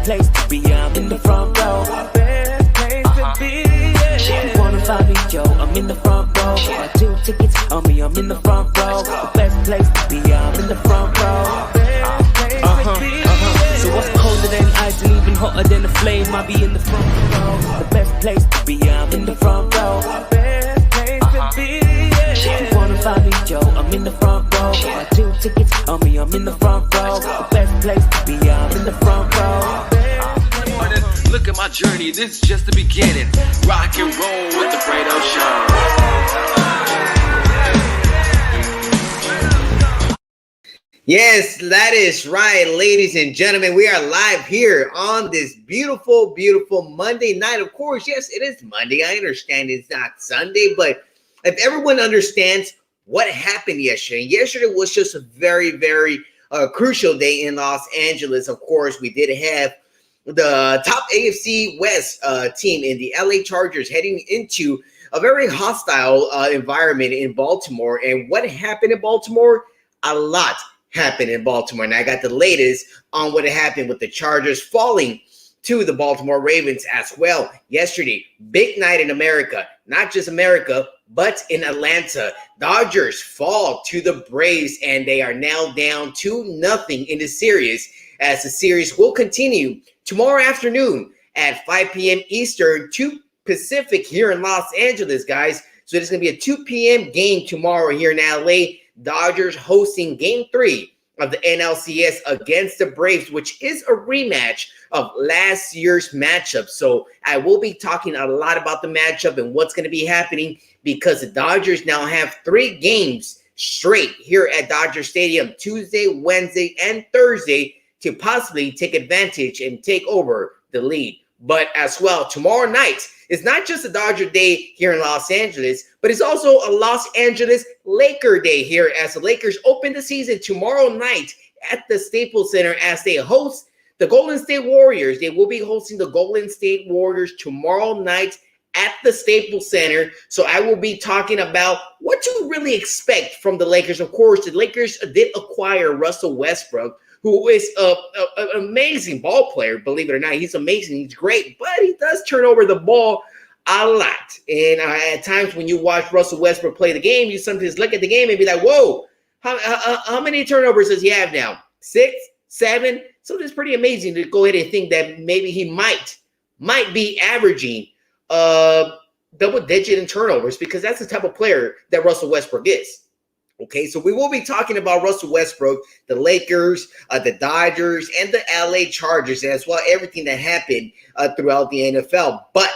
best place to be, I'm in the front row. Best place to be, yeah. You wanna find me, yo, I'm in the front row. Got 2 tickets on me, I'm in the front row. The best place to be, I'm in the front row. Best place to be, yeah. So what's colder than ice and even hotter than a flame? I be in the front row. The best place to be, I'm in the front row. Best place to be, yeah. You wanna find me, yo, I'm in the front row. Got 2 tickets on me, I'm in the front row. The best place to be, I'm in the front row. Look at my journey, this is just the beginning. Rock and roll with the Fredo Show. Yes, that is right, ladies and gentlemen. We are live here on this beautiful, beautiful Monday night. Of course, yes, it is Monday. I understand it's not Sunday, but if everyone understands what happened yesterday, yesterday was just a very, very crucial day in Los Angeles. Of course, we did have the top AFC West team in the LA Chargers heading into a very hostile environment in Baltimore. And what happened in Baltimore? A lot happened in Baltimore. And I got the latest on what happened with the Chargers falling to the Baltimore Ravens as well yesterday. Big night in America, not just America, but in Atlanta. Dodgers fall to the Braves, and they are now down 2-0 in the series, as the series will continue tomorrow afternoon at 5 p.m. Eastern, 2 Pacific here in Los Angeles, guys. So there's going to be a 2 p.m. game tomorrow here in LA. Dodgers hosting Game 3 of the NLCS against the Braves, which is a rematch of last year's matchup. So I will be talking a lot about the matchup and what's going to be happening, because the Dodgers now have 3 games straight here at Dodger Stadium, Tuesday, Wednesday, and Thursday, to possibly take advantage and take over the lead. But as well, tomorrow night is not just a Dodger day here in Los Angeles, but it's also a Los Angeles Laker day here, as the Lakers open the season tomorrow night at the Staples Center as they host the Golden State Warriors. They will be hosting the Golden State Warriors tomorrow night at the Staples Center. So I will be talking about what to really expect from the Lakers. Of course, the Lakers did acquire Russell Westbrook, who is an amazing ball player, believe it or not. He's amazing. He's great, but he does turn over the ball a lot. And at times when you watch Russell Westbrook play the game, you sometimes look at the game and be like, whoa, how many turnovers does he have now? 6, 7? So it's pretty amazing to go ahead and think that maybe he might be averaging double digit in turnovers, because that's the type of player that Russell Westbrook is. Okay, so we will be talking about Russell Westbrook, the Lakers, the Dodgers, and the LA Chargers, as well everything that happened throughout the NFL. But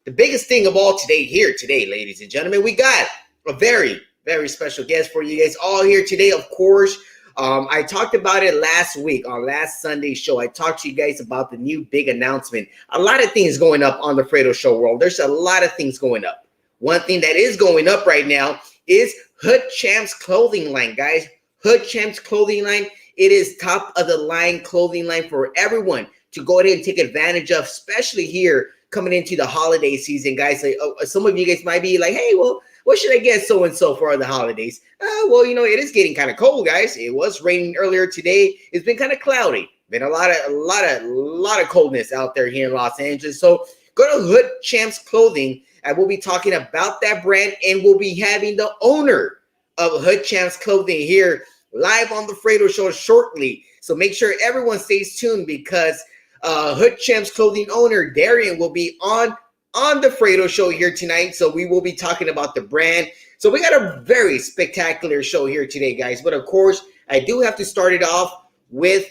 the biggest thing of all today, ladies and gentlemen, we got a very, very special guest for you guys all here today. Of course, I talked about it last week on last Sunday's show. I talked to you guys about the new big announcement. A lot of things going up on the Fredo Show world. There's a lot of things going up. One thing that is going up right now is HoodChamps clothing line, guys. HoodChamps clothing line. It is top of the line clothing line for everyone to go ahead and take advantage of, especially here coming into the holiday season, guys. Like, some of you guys might be like, hey, well, what should I get so-and-so for the holidays? Well, you know, it is getting kind of cold, guys. It was raining earlier today. It's been kind of cloudy. Been a lot of coldness out there here in Los Angeles. So go to HoodChamps clothing. I will be talking about that brand, and we'll be having the owner of HoodChamps clothing here live on the Fredo Show shortly. So make sure everyone stays tuned, because HoodChamps clothing owner Darian will be on the Fredo Show here tonight. So we will be talking about the brand. So we got a very spectacular show here today, guys. But of course, I do have to start it off with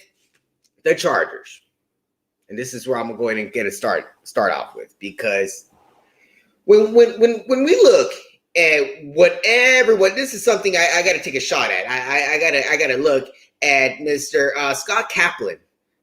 the Chargers. And this is where I'm going to go ahead and get a start off with, because when we look at what everyone, this is something I got to take a shot at. I got to look at Mr. Scott Kaplan.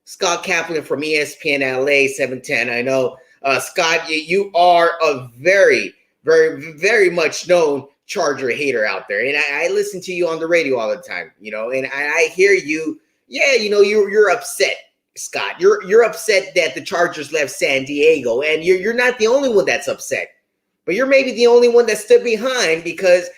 Scott Kaplan from ESPN LA 710. I know, Scott, you are a very, very, very much known Charger hater out there. And I listen to you on the radio all the time, you know, and I hear you. Yeah, you know, you're upset, Scott. You're upset that the Chargers left San Diego, and you're not the only one that's upset. But you're maybe the only one that stood behind, because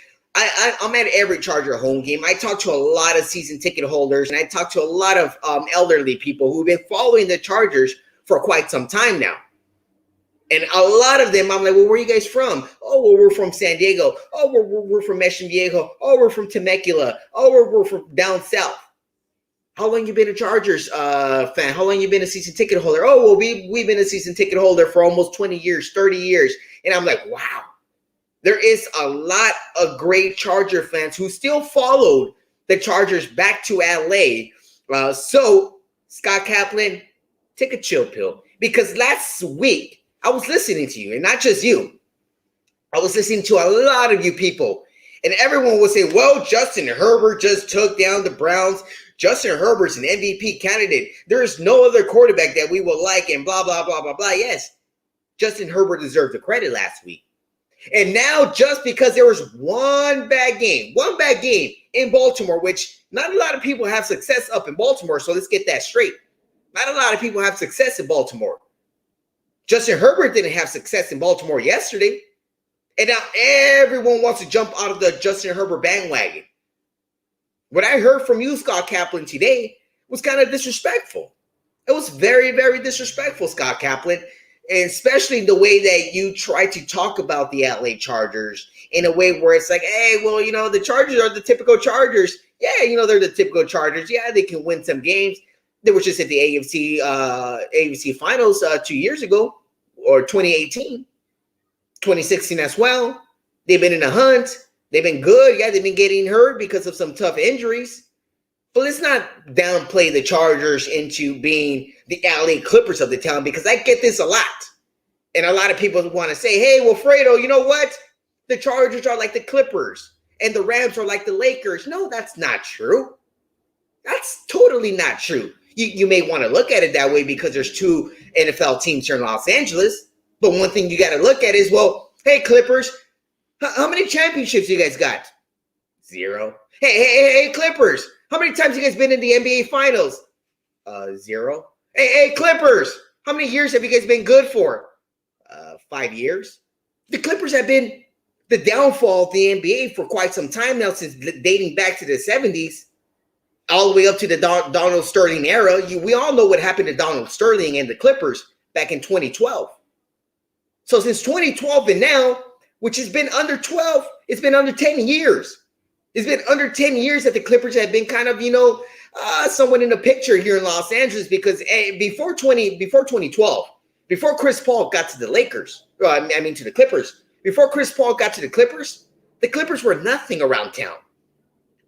I'm at every Charger home game. I talk to a lot of season ticket holders, and I talk to a lot of elderly people who've been following the Chargers for quite some time now. And a lot of them, I'm like, well, where are you guys from? Oh, well, we're from San Diego. Oh, we're from Mission Viejo. Oh, we're from Temecula. Oh, we're from down south. How long you been a Chargers fan? How long you been a season ticket holder? Oh, well, we've been a season ticket holder for almost 20 years, 30 years. And I'm like, wow. There is a lot of great Charger fans who still followed the Chargers back to LA. So, Scott Kaplan, take a chill pill. Because last week, I was listening to you, and not just you. I was listening to a lot of you people. And everyone would say, well, Justin Herbert just took down the Browns. Justin Herbert's an MVP candidate. There is no other quarterback that we will like, and blah, blah, blah, blah, blah. Yes, Justin Herbert deserved the credit last week. And now, just because there was one bad game in Baltimore, which not a lot of people have success up in Baltimore, so let's get that straight. Not a lot of people have success in Baltimore. Justin Herbert didn't have success in Baltimore yesterday. And now everyone wants to jump out of the Justin Herbert bandwagon. What I heard from you, Scott Kaplan, today was kind of disrespectful. It was very, very disrespectful, Scott Kaplan. And especially the way that you try to talk about the LA Chargers in a way where it's like, hey, well, you know, the Chargers are the typical Chargers. Yeah, you know, they're the typical Chargers. Yeah, they can win some games. They were just at the AFC Finals 2 years ago, or 2018, 2016 as well. They've been in a hunt. They've been good. Yeah, they've been getting hurt because of some tough injuries. But let's not downplay the Chargers into being the LA Clippers of the town, because I get this a lot. And a lot of people want to say, hey, well, Fredo, you know what? The Chargers are like the Clippers and the Rams are like the Lakers. No, that's not true. That's totally not true. You may want to look at it that way because there's two NFL teams here in Los Angeles. But one thing you got to look at is, well, hey, Clippers, how many championships you guys got? 0. Hey, Clippers, how many times you guys been in the NBA Finals? 0. Hey, Clippers, how many years have you guys been good for? 5 years. The Clippers have been the downfall of the NBA for quite some time now, since dating back to the 70s, all the way up to the Donald Sterling era. We all know what happened to Donald Sterling and the Clippers back in 2012. So since 2012 and now, which has been under 12, it's been under 10 years. It's been under 10 years that the Clippers have been kind of, someone in the picture here in Los Angeles, because before 2012, before Chris Paul got to the Lakers, to the Clippers, before Chris Paul got to the Clippers were nothing around town.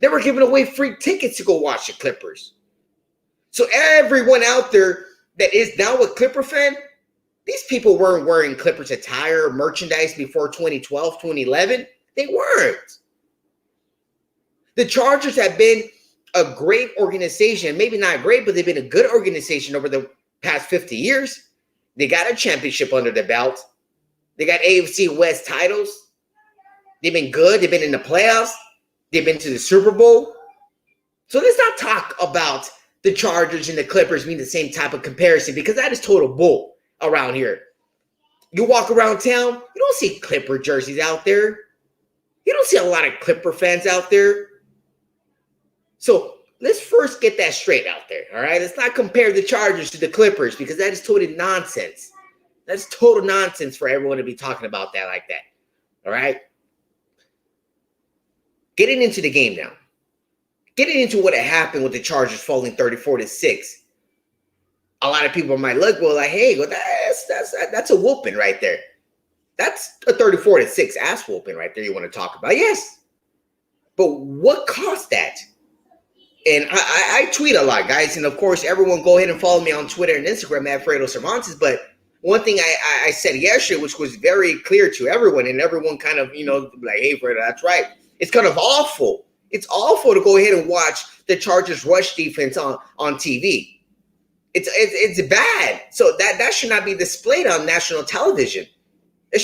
They were giving away free tickets to go watch the Clippers. So everyone out there that is now a Clipper fan, these people weren't wearing Clippers attire or merchandise before 2012, 2011. They weren't. The Chargers have been a great organization. Maybe not great, but they've been a good organization over the past 50 years. They got a championship under their belt. They got AFC West titles. They've been good. They've been in the playoffs. They've been to the Super Bowl. So let's not talk about the Chargers and the Clippers being the same type of comparison, because that is total bull around here. You walk around town, you don't see Clipper jerseys out there. You don't see a lot of Clipper fans out there. So let's first get that straight out there, all right? Let's not compare the Chargers to the Clippers, because that is total nonsense. That's total nonsense for everyone to be talking about that like that, all right? Getting into the game now. Getting into what happened with the Chargers falling 34-6. A lot of people might look, well, like, hey, well, that's a whooping right there. That's a 34-6 ass whooping right there you want to talk about. Yes. But what caused that? And I tweet a lot, guys. And, of course, everyone go ahead and follow me on Twitter and Instagram at Fredo Cervantes. But one thing I said yesterday, which was very clear to everyone, and everyone kind of, like, hey, Fredo, that's right. It's kind of awful. It's awful to go ahead and watch the Chargers rush defense on TV. It's bad. So that should not be displayed on national television. It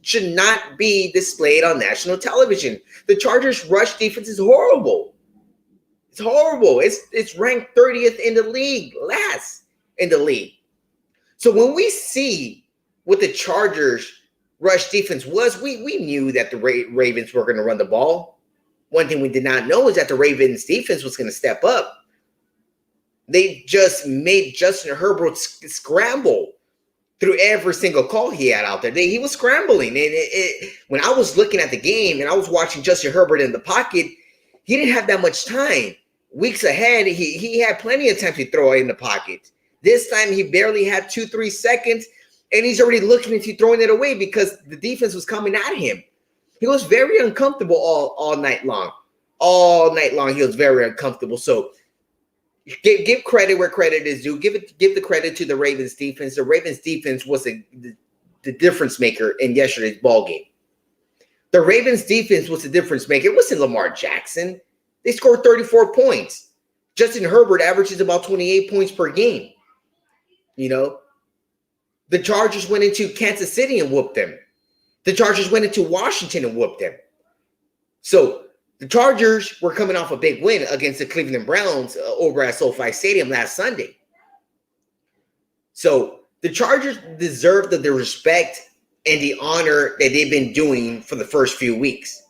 should not be displayed on national television. The Chargers rush defense is horrible. It's horrible. It's ranked 30th in the league, last in the league. So when we see what the Chargers rush defense was, we knew that the Ravens were going to run the ball. one thing we did not know is that the Ravens defense was going to step up. They just made Justin Herbert scramble through every single call he had out there. He was scrambling. And when I was looking at the game and I was watching Justin Herbert in the pocket, he didn't have that much time. Weeks ahead, he had plenty of time to throw it in the pocket. This time, he barely had 2-3 seconds, and he's already looking into throwing it away because the defense was coming at him. He was very uncomfortable all night long. All night long, he was very uncomfortable. So give credit where credit is due. Give the credit to the Ravens defense. The Ravens defense was the difference maker in yesterday's ball game. The Ravens defense was the difference maker. It wasn't Lamar Jackson. They scored 34 points. Justin Herbert averages about 28 points per game. You know, the Chargers went into Kansas City and whooped them. The Chargers went into Washington and whooped them. So the Chargers were coming off a big win against the Cleveland Browns over at SoFi Stadium last Sunday. So the Chargers deserve the respect and the honor that they've been doing for the first few weeks.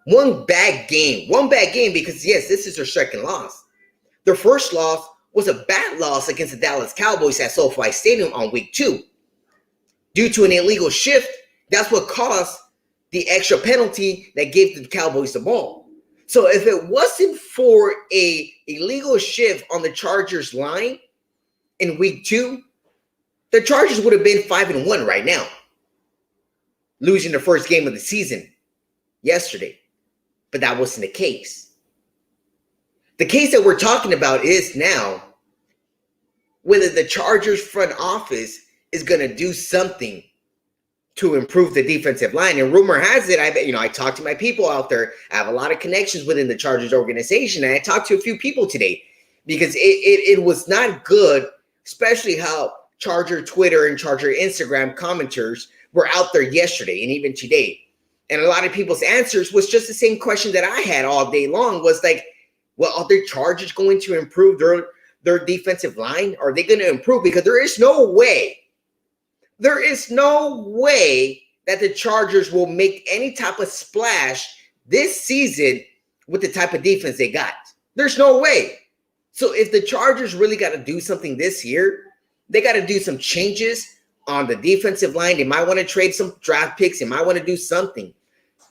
One bad game because, yes, this is their second loss. Their first loss was a bad loss against the Dallas Cowboys at SoFi Stadium on week 2. Due to an illegal shift, that's what caused the extra penalty that gave the Cowboys the ball. So if it wasn't for a illegal shift on the Chargers line in week 2, the Chargers would have been 5-1 right now, losing the first game of the season yesterday. But that wasn't the case. The case that we're talking about is now whether the Chargers front office is going to do something to improve the defensive line. And rumor has it, I talked to my people out there. I have a lot of connections within the Chargers organization. And I talked to a few people today because it was not good, especially how Charger Twitter and Charger Instagram commenters were out there yesterday and even today. And a lot of people's answers was just the same question that I had all day long was like, well, are the Chargers going to improve their defensive line? Are they going to improve? Because there is no way that the Chargers will make any type of splash this season with the type of defense they got. There's no way. So if the Chargers really got to do something this year, they got to do some changes on the defensive line. They might want to trade some draft picks. They might want to do something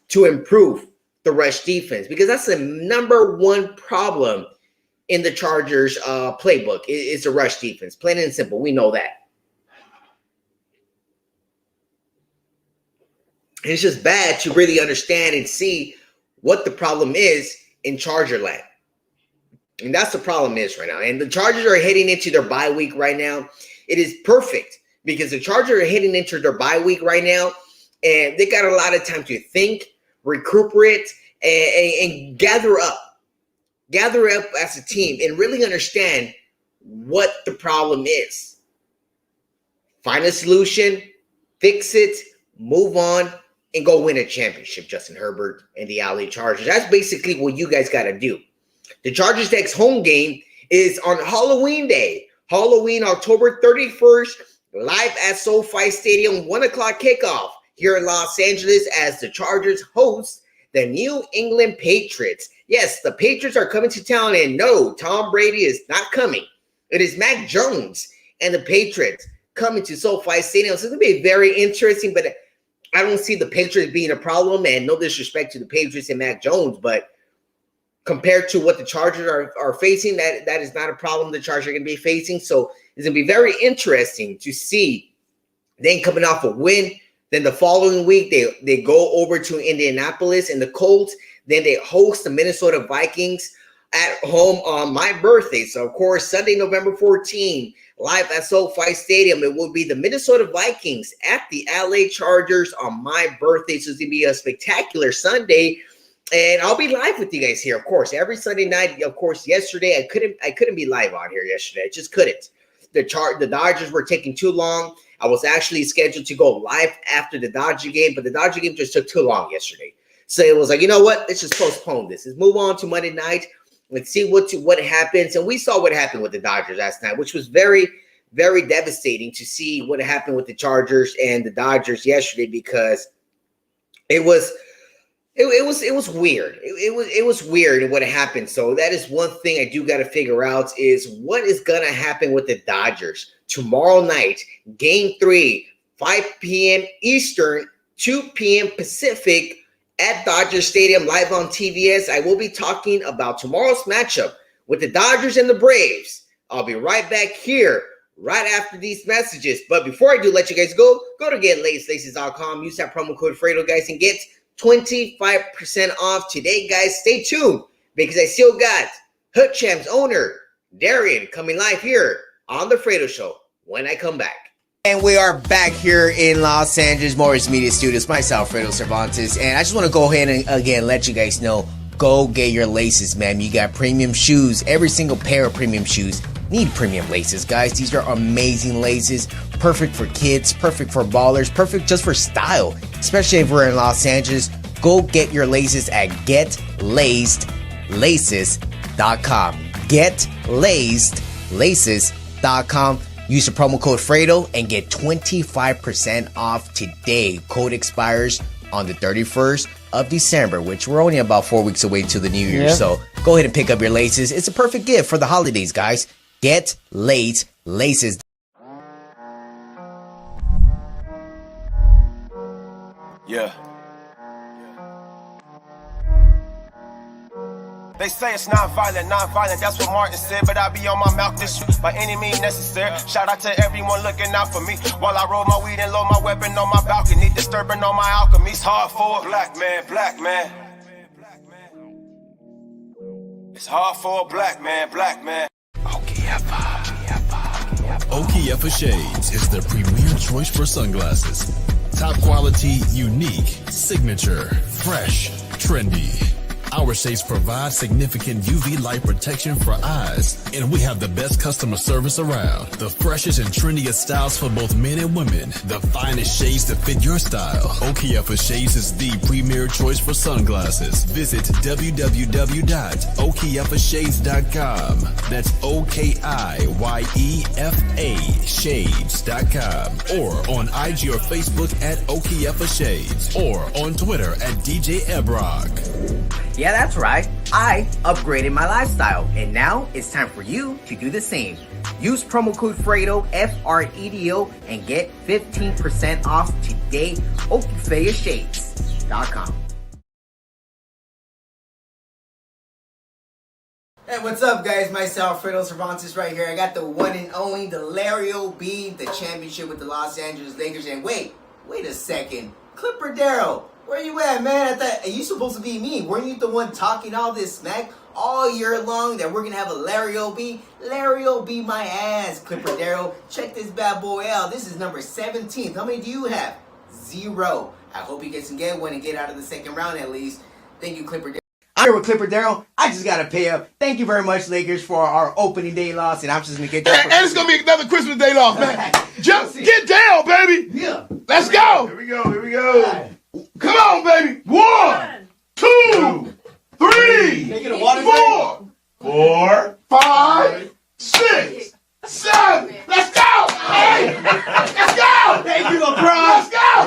to improve the rush defense because that's the number one problem in the Chargers playbook is the rush defense. Plain and simple. We know that. And it's just bad to really understand and see what the problem is in Charger land. And that's the problem is right now. And the Chargers are heading into their bye week right now. It is perfect because the Chargers are heading into their bye week right now. And they got a lot of time to think, recuperate, and gather up. Gather up as a team and really understand what the problem is. Find a solution, fix it, move on, and go win a championship, Justin Herbert and the LA Chargers. That's basically what you guys got to do. The Chargers' next home game is on Halloween Day. Halloween, October 31st, live at SoFi Stadium, 1 o'clock kickoff here in Los Angeles as the Chargers host the New England Patriots. Yes, the Patriots are coming to town, and no, Tom Brady is not coming. It is Mac Jones and the Patriots coming to SoFi Stadium. So it's going to be very interesting, but I don't see the Patriots being a problem, and no disrespect to the Patriots and Mac Jones, but compared to what the Chargers are facing, that is not a problem the Chargers are going to be facing. So it's going to be very interesting to see them coming off a win. Then the following week, they go over to Indianapolis and the Colts. Then they host the Minnesota Vikings at home on my birthday. So, of course, Sunday, November 14, live at SoFi Stadium. It will be the Minnesota Vikings at the LA Chargers on my birthday. So it's going to be a spectacular Sunday. And I'll be live with you guys here, of course, every Sunday night. Of course, yesterday I couldn't be live on here yesterday. I just couldn't. The Dodgers were taking too long. I was actually scheduled to go live after the Dodger game, but the Dodger game just took too long yesterday. So it was like, you know what? Let's just postpone this. Let's move on to Monday night. Let's see what happens. And we saw what happened with the Dodgers last night, which was very, very devastating to see what happened with the Chargers and the Dodgers yesterday because it was it was weird. It was weird what happened. So that is one thing I do got to figure out is what is gonna happen with the Dodgers tomorrow night, Game 3, 5 p.m. Eastern, 2 p.m. Pacific at Dodger Stadium live on TVS. I will be talking about tomorrow's matchup with the Dodgers and the Braves. I'll be right back here right after these messages. But before I do let you guys go to getlaceslaces.com. Use that promo code Fredo, guys, and get 25% off today, guys. Stay tuned because I still got HoodChamps owner Darian coming live here on the Fredo Show when I come back. And we are back here in Los Angeles Morris Media Studios. Myself, Fredo Cervantes, and I just want to go ahead and again let you guys know, go get your laces, man. You got premium shoes. Every single pair of premium shoes need premium laces, guys. These are amazing laces, perfect for kids, perfect for ballers, perfect just for style, especially if we're in Los Angeles. Go get your laces at GetLacedLaces.com. GetLacedLaces.com. Use the promo code Fredo and get 25% off today. Code expires on the 31st of December, which we're only about 4 weeks away to the new year. So go ahead and pick up your laces. It's a perfect gift for the holidays, guys. Get Laced Laces. Yeah. They say it's non-violent, that's what Martin said. But I be on my mouth this shit by any means necessary. Shout out to everyone looking out for me while I roll my weed and load my weapon on my balcony. Disturbing all my alchemies, hard for a black man. It's hard for a black man. Okiyefa Shades is the premier choice for sunglasses. Top quality, unique, signature, fresh, trendy. Our shades provide significant UV light protection for eyes, and we have the best customer service around. The freshest and trendiest styles for both men and women. The finest shades to fit your style. Okiyefa Shades is the premier choice for sunglasses. Visit www.okiyefashades.com. That's OKIYEFA Shades.com. Or on IG or Facebook at Okiyefa Shades. Or on Twitter at DJ Ebrog. Yeah, that's right. I upgraded my lifestyle, and now it's time for you to do the same. Use promo code Fredo, Fredo, and get 15% off today. OkifeaShades.com. Hey, what's up, guys? Myself, Fredo Cervantes, right here. I got the one and only, the Lario B, the championship with the Los Angeles Lakers. And wait a second. Clipper Darrell, where you at, man? I thought you supposed to be me. Weren't you the one talking all this smack all year long that we're gonna have a Lario B? Lario B my ass, Clipper Darrell. Check this bad boy out. This is number 17. How many do you have? 0. I hope you guys can get one and get out of the second round at least. Thank you, Clipper Darrell. I'm here with Clipper Darrell. I just gotta pay up. Thank you very much, Lakers, for our opening day loss, and I'm just gonna get that. And it's gonna be another Christmas day loss, man. Just get down, baby. Yeah. Let's go. Here we go. Right. Come on, baby. 1, 2, 3, 4, 5, 6, 7. Let's go. Hey, let's go. Thank you, LeBron. Let's go.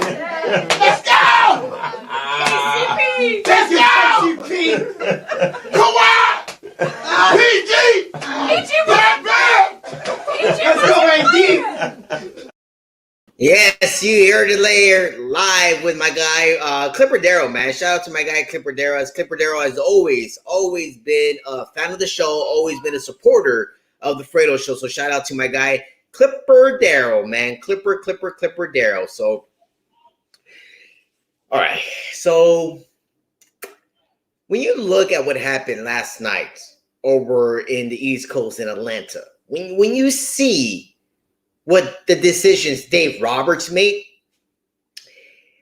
Let's go. Let's go. Come on. PG. Bam. Let's go, AD. Yes, you heard it later live with my guy, Clipper Darrell, man. Shout out to my guy, Clipper Darrell. As Clipper Darrell has always been a fan of the show, always been a supporter of the Fredo Show. So shout out to my guy, Clipper Darrell, man. Clipper Darrell. So, all right. So, when you look at what happened last night over in the East Coast in Atlanta, when you see what the decisions Dave Roberts made,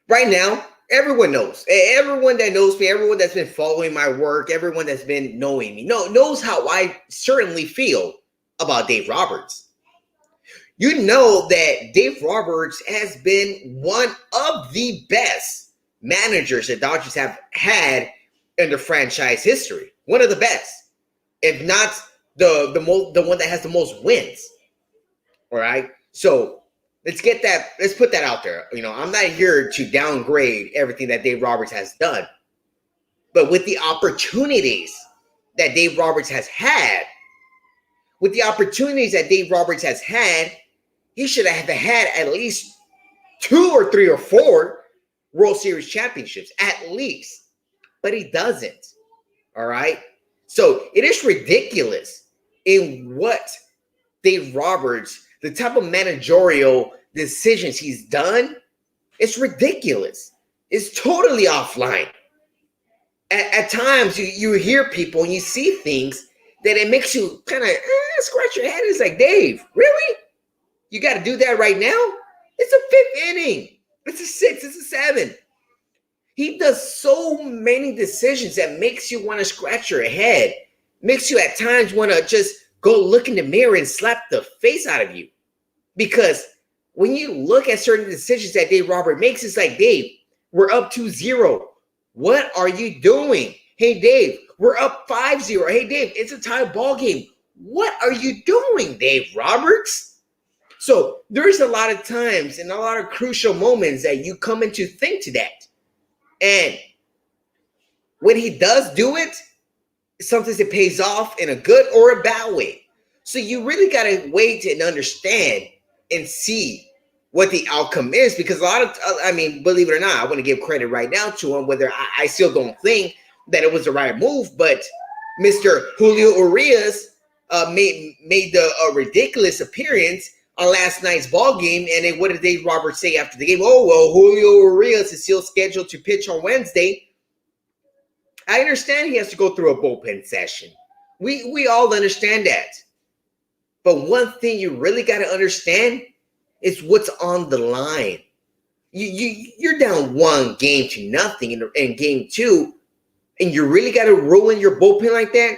right now, everyone knows. Everyone that knows me, everyone that's been following my work, everyone that's been knowing me, knows how I certainly feel about Dave Roberts. You know that Dave Roberts has been one of the best managers that Dodgers have had in their franchise history. One of the best, if not the one that has the most wins. All right. So let's put that out there. You know, I'm not here to downgrade everything that Dave Roberts has done. But with the opportunities that Dave Roberts has had, he should have had at least 2 or 3 or 4 World Series championships, at least. But he doesn't. All right? So it is ridiculous in what Dave Roberts, the type of managerial decisions he's done. It's ridiculous. It's totally offline. At times, you hear people and you see things that it makes you kind of scratch your head. It's like, Dave, really? You got to do that right now? It's a 5th inning. It's a 6th. It's a 7th. He does so many decisions that makes you want to scratch your head. Makes you at times want to just go look in the mirror and slap the face out of you. Because when you look at certain decisions that Dave Roberts makes, it's like, Dave, we're up 2-0. What are you doing? Hey, Dave, we're up 5-0. Hey, Dave, it's a tie ball game. What are you doing, Dave Roberts? So there's a lot of times and a lot of crucial moments that you come in to think to that. And when he does do it, sometimes it pays off in a good or a bad way. So you really got to wait and understand and see what the outcome is, because a lot of, believe it or not, I want to give credit right now to him, whether I still don't think that it was the right move, but Mr. Julio Urias made the ridiculous appearance on last night's ball game. And then what did Dave Roberts say after the game? Oh, well, Julio Urias is still scheduled to pitch on Wednesday. I understand he has to go through a bullpen session. We all understand that. But one thing you really got to understand is what's on the line. You're down 1-0 in game 2, and you really got to ruin your bullpen like that?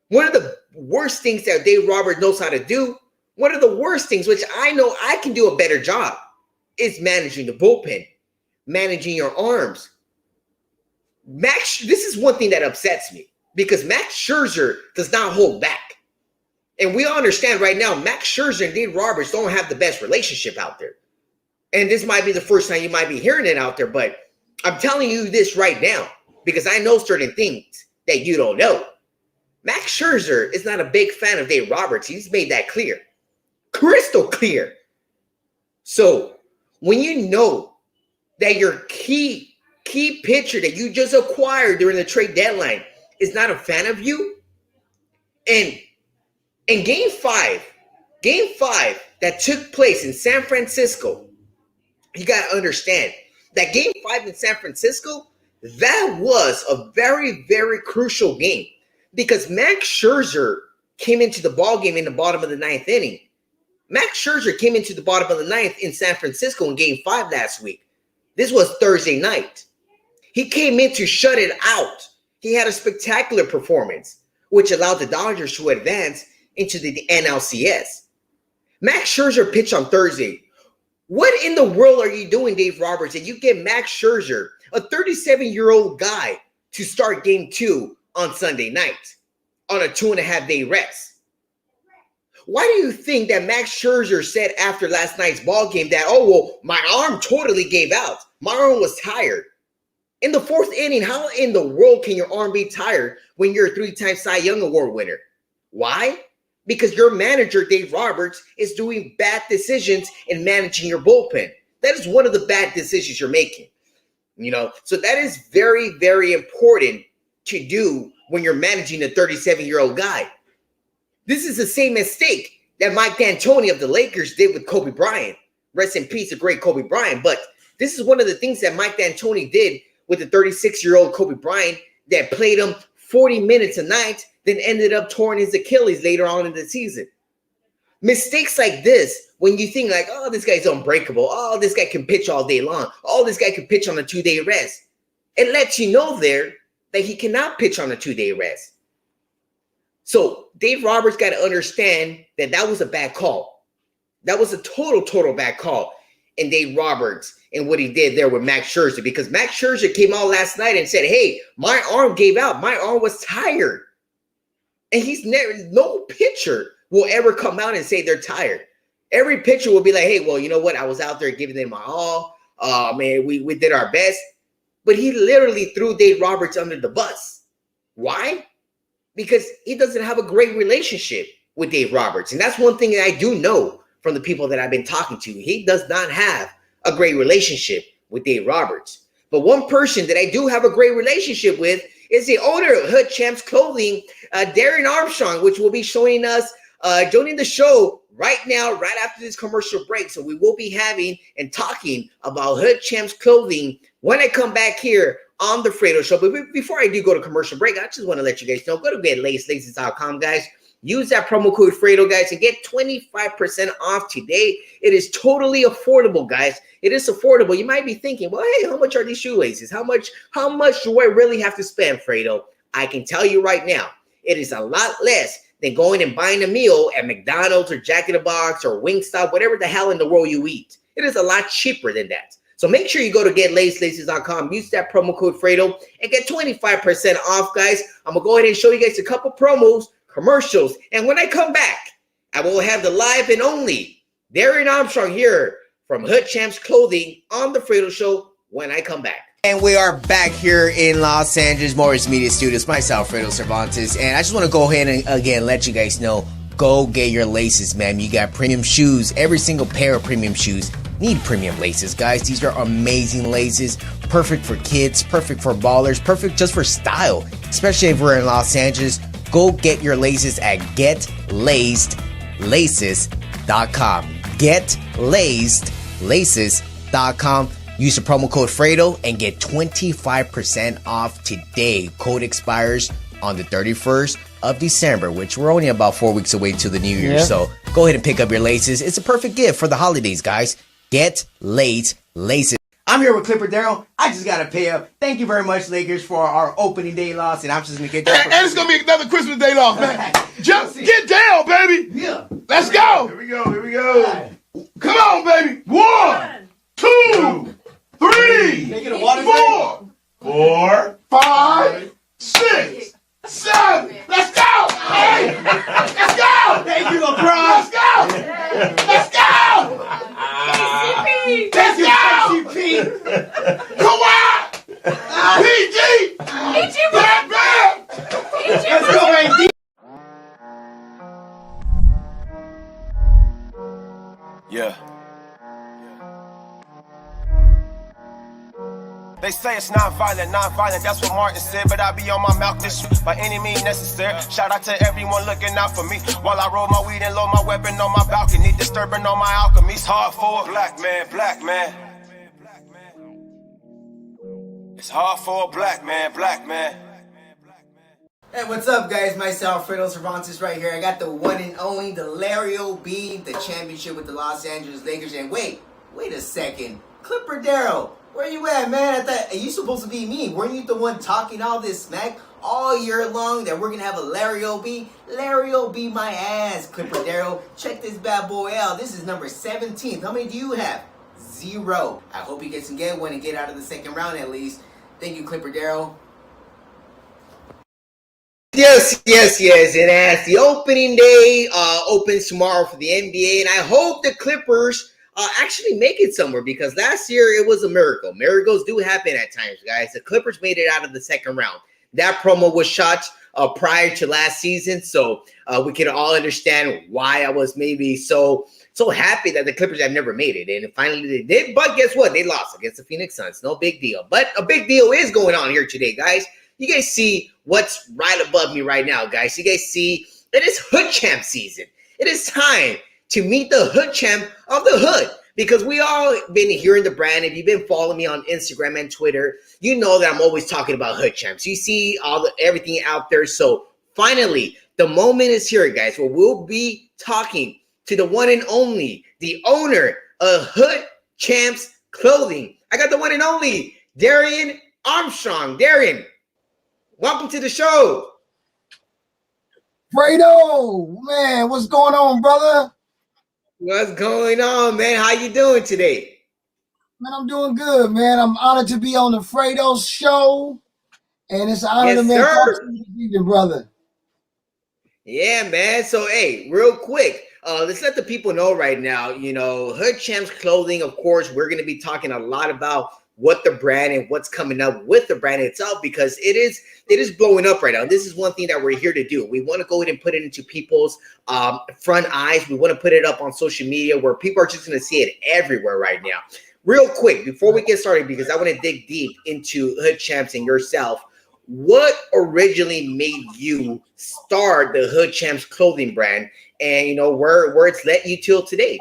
One of the worst things that Dave Roberts knows how to do, one of the worst things, which I know I can do a better job, is managing the bullpen, managing your arms. This is one thing that upsets me, because Max Scherzer does not hold back. And we all understand right now, Max Scherzer and Dave Roberts don't have the best relationship out there. And this might be the first time you might be hearing it out there, but I'm telling you this right now because I know certain things that you don't know. Max Scherzer is not a big fan of Dave Roberts. He's made that clear. Crystal clear. So when you know that your key pitcher that you just acquired during the trade deadline is not a fan of you, and in game 5 that took place in San Francisco, you got to understand that game 5 in San Francisco, that was a very, very crucial game because Max Scherzer came into the ballgame in the bottom of the 9th inning. Max Scherzer came into the bottom of the 9th in San Francisco in game 5 last week. This was Thursday night. He came in to shut it out. He had a spectacular performance, which allowed the Dodgers to advance into the NLCS. Max Scherzer pitched on Thursday. What in the world are you doing, Dave Roberts, that you get Max Scherzer, a 37-year-old guy, to start game 2 on Sunday night on a 2.5-day rest? Why do you think that Max Scherzer said after last night's ball game that, oh, well, my arm totally gave out. My arm was tired. In the 4th inning, how in the world can your arm be tired when you're a 3-time Cy Young Award winner? Why? Because your manager, Dave Roberts, is doing bad decisions in managing your bullpen. That is one of the bad decisions you're making. So that is very, very important to do when you're managing a 37-year-old guy. This is the same mistake that Mike D'Antoni of the Lakers did with Kobe Bryant. Rest in peace, the great Kobe Bryant. But this is one of the things that Mike D'Antoni did with the 36-year-old Kobe Bryant that played him 40 minutes a night, then ended up tearing his Achilles later on in the season. Mistakes like this, when you think like, oh, this guy's unbreakable. Oh, this guy can pitch all day long. Oh, this guy can pitch on a 2-day rest. It lets you know there that he cannot pitch on a 2-day rest. So Dave Roberts got to understand that that was a bad call. That was a total bad call. And Dave Roberts and what he did there with Max Scherzer, because Max Scherzer came out last night and said, hey, my arm gave out. My arm was tired. And no pitcher will ever come out and say they're tired. Every pitcher will be like, hey, well, you know what? I was out there giving them my all. Man, we did our best. but he literally threw Dave Roberts under the bus. Why? Because he doesn't have a great relationship with Dave Roberts. And that's one thing that I do know from the people that I've been talking to. He does not have a great relationship with Dave Roberts. But one person that I do have a great relationship with is the owner of HoodChamps Clothing, Darian Armstrong, which will be joining the show right now, right after this commercial break. So we will be having and talking about HoodChamps Clothing when I come back here on the Fredo Show. But before I do go to commercial break, I just want to let you guys know, go to getlaces.com, guys. Use that promo code Fredo, guys, and get 25% off today. It is totally affordable, guys. It is affordable. You might be thinking, well, hey, how much are these shoelaces? How much do I really have to spend, Fredo? I can tell you right now, it is a lot less than going and buying a meal at McDonald's or Jack in the Box or Wingstop, whatever the hell in the world you eat. It is a lot cheaper than that. So make sure you go to getlaces.com, use that promo code Fredo, and get 25% off, guys. I'm going to go ahead and show you guys a couple promos, commercials, and when I come back, I will have the live and only Darian Armstrong here from HoodChamps Clothing on the Fredo Show when I come back. And we are back here in Los Angeles Morris Media Studios, myself, Fredo Cervantes, and I just want to go ahead and again let you guys know, go get your laces, man. You got premium shoes. Every single pair of premium shoes need premium laces, guys. These are amazing laces, perfect for kids, perfect for ballers, perfect just for style, especially if we're in Los Angeles. Go get your laces at GetLacedLaces.com. GetLacedLaces.com. Use the promo code Fredo and get 25% off today. Code expires on the 31st of December, which we're only about 4 weeks away to the new year. So go ahead and pick up your laces. It's a perfect gift for the holidays, guys. Get Laced Laces. I'm here with Clipper Darrell. I just got to pay up. Thank you very much, Lakers, for our opening day loss. And I'm just going to get that. And it's going to be another Christmas day loss, man. Just get down, baby. Yeah. Let's go. Here we go. Here we go. Come on, baby. 1, 2, 3, 4, 5, 6, 7. Let's go. Hey. Let's go. Thank you, LeBron. Let's go. Let's go. Let's go. Come on. PG. Bam, bam. Let's go, baby. Yeah. They say it's non-violent, that's what Martin said. But I be on my mouth this by any means necessary. Shout out to everyone looking out for me while I roll my weed and load my weapon on my balcony. Disturbing on my alchemy. It's hard for a black man. It's hard for a black man. Hey, what's up, guys? Myself, Fredo Cervantes, right here. I got the one and only, the Larry O.B., the championship with the Los Angeles Lakers. And wait a second. Clipper Darrell, where you at, man? I thought you supposed to be me. Weren't you the one talking all this smack all year long that we're going to have a Larry O.B.? Larry O.B. my ass, Clipper Darrell. Check this bad boy out. This is number 17. How many do you have? 0. I hope you get some get one and get out of the second round at least. Thank you, Clipper Darrell. Yes. And as the opening day opens tomorrow for the NBA, and I hope the Clippers actually make it somewhere, because last year it was a miracle. Miracles do happen at times, guys. The Clippers made it out of the second round. That promo was shot prior to last season, so we can all understand why I was maybe so happy that the Clippers have never made it. And finally they did, but guess what? They lost against the Phoenix Suns. No big deal. But a big deal is going on here today, guys. You guys see what's right above me right now, guys. You guys see it is HoodChamp season. It is time to meet the HoodChamp of the hood, because we all been hearing the brand. If you've been following me on Instagram and Twitter, you know that I'm always talking about HoodChamps. You see everything out there. So finally, the moment is here, guys, where we'll be talking to the one and only, the owner of HoodChamps Clothing. I got the one and only Darian Armstrong. Darian, welcome to the show. Fredo, man, what's going on, brother? What's going on, man? How you doing today? Man, I'm doing good, man. I'm honored to be on the Fredo Show, and it's an honor to talk to you this evening, brother. Yeah, man. So, hey, real quick, let's let the people know right now, HoodChamps Clothing, of course, we're going to be talking a lot about what the brand and what's coming up with the brand itself, because it is blowing up right now. This is one thing that we're here to do. We want to go ahead and put it into people's front eyes. We want to put it up on social media where people are just going to see it everywhere right now. Real quick, before we get started, because I want to dig deep into HoodChamps and yourself, what originally made you start the HoodChamps clothing brand, and you know where it's led you till today?